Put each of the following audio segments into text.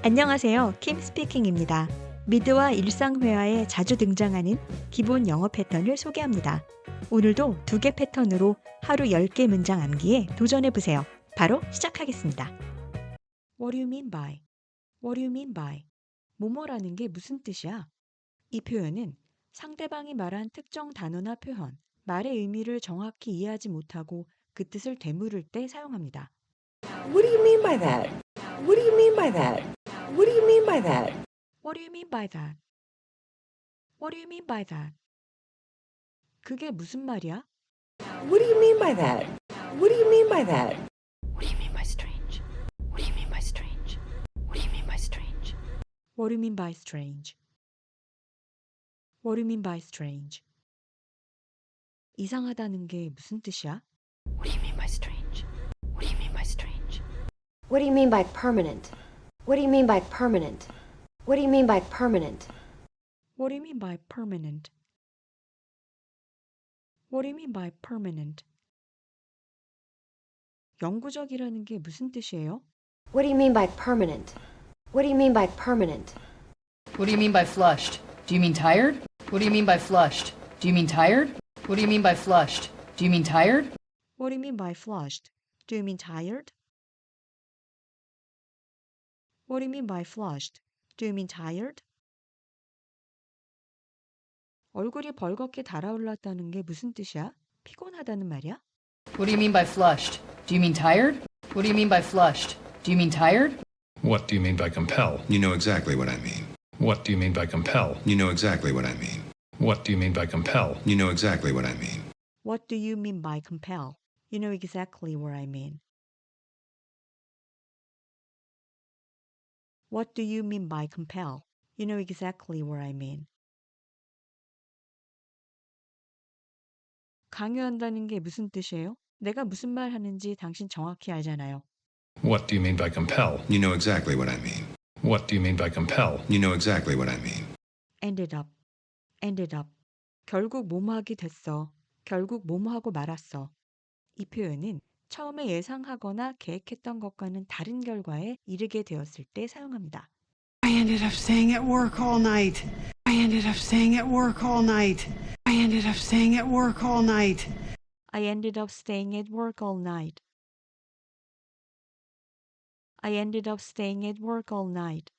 안녕하세요. 킴 스피킹입니다. 미드와 일상회화에 자주 등장하는 기본 영어 패턴을 소개합니다. 오늘도 2개 패턴으로 하루 10개 문장 암기에 도전해보세요. 바로 시작하겠습니다. What do you mean by? What do you mean by? 뭐뭐라는 게 무슨 뜻이야? 이 표현은 상대방이 말한 특정 단어나 표현, 말의 의미를 정확히 이해하지 못하고 그 뜻을 되물을 때 사용합니다. What do you mean by that? What do you mean by that? What do you mean by that? What do you mean by that? What do you mean by that? 그게 무슨 말이야? What do you mean by that? What do you mean by that? What do you mean by strange? What do you mean by strange? What do you mean by strange? What do you mean by strange? What do you mean by strange? 이상하다는 게 무슨 뜻이야? What do you mean by strange? What do you mean by strange? What do you mean by permanent? What do you mean by permanent? What do you mean by permanent? What do you mean by permanent? What do you mean by permanent? 영구적이라는 게 무슨 뜻이에요? What do you mean by permanent? What do you mean by permanent? What do you mean by flushed? Do you mean tired? What do you mean by flushed? Do you mean tired? What do you mean by flushed? Do you mean tired? What do you mean by flushed? Do you mean tired? What do you mean by flushed? Do you mean tired? 얼굴이 벌겋게 달아올랐다는 게 무슨 뜻이야? 피곤하다는 말이야? What do you mean by flushed? Do you mean tired? What do you mean by flushed? Do you mean tired? What do you mean by compel? You know exactly what I mean. What do you mean by compel? You know exactly what I mean. What do you mean by compel? You know exactly what I mean. What do you mean by compel? You know exactly what I mean. What do you mean by compel? You know exactly what I mean. 강요한다는 게 무슨 뜻이에요? 내가 무슨 말 하는지 당신 정확히 알잖아요. What do you mean by compel? You know exactly what I mean. What do you mean by compel? You know exactly what I mean. ended up, ended up. 결국 뭐뭐하게 됐어. 결국 뭐뭐하고 말았어. 이 표현은 처음에 예상하거나 계획했던 것과는 다른 결과에 이르게 되었을 때 사용합니다. I ended up staying at work all night. I ended up staying at work all night. I ended up staying at work all night. I ended up staying at work all night. I ended up staying at work all night.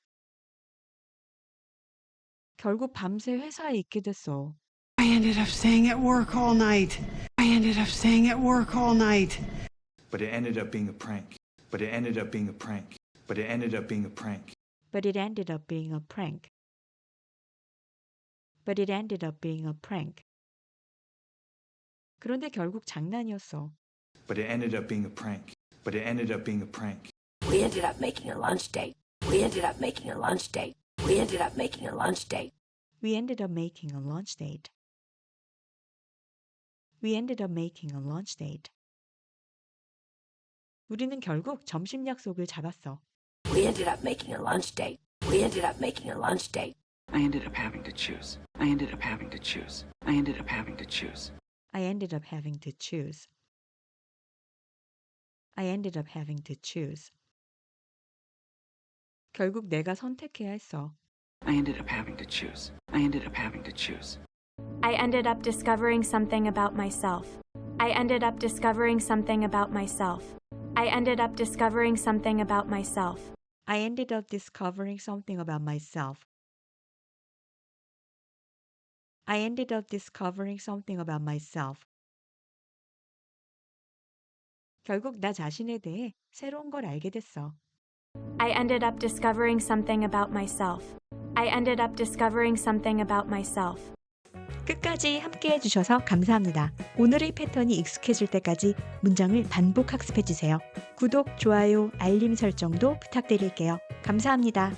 결국 밤새 회사에 있게 됐어. I ended up staying at work all night. I ended up staying at work all night. But it ended up being a prank. But it ended up being a prank. But it ended up being a prank. But it ended up being a prank. But it ended up being a prank. 그런데 결국 장난이었어. But it ended up being a prank. But it ended up being a prank. We ended up making a lunch date. We ended up making a lunch date. We ended up making a lunch date. We ended up making a lunch date. We ended up making a lunch date. 우리는 결국 점심 약속을 잡았어. We ended up making a lunch date. We ended up making a lunch date. I ended up having to choose. I ended up having to choose. I ended up having to choose. I ended up having to choose. I ended up having to choose. 결국 내가 선택해야 했어. I ended up having to choose. I ended up having to choose. I ended up discovering something about myself. I ended up discovering something about myself. I ended up discovering something about myself. I ended up discovering something about myself. I ended up discovering something about myself. 결국 나 자신에 대해 새로운 걸 알게 됐어. I ended up discovering something about myself. I ended up discovering something about myself. 끝까지 함께 해주셔서 감사합니다. 오늘의 패턴이 익숙해질 때까지 문장을 반복 학습해주세요. 구독, 좋아요, 알림 설정도 부탁드릴게요. 감사합니다.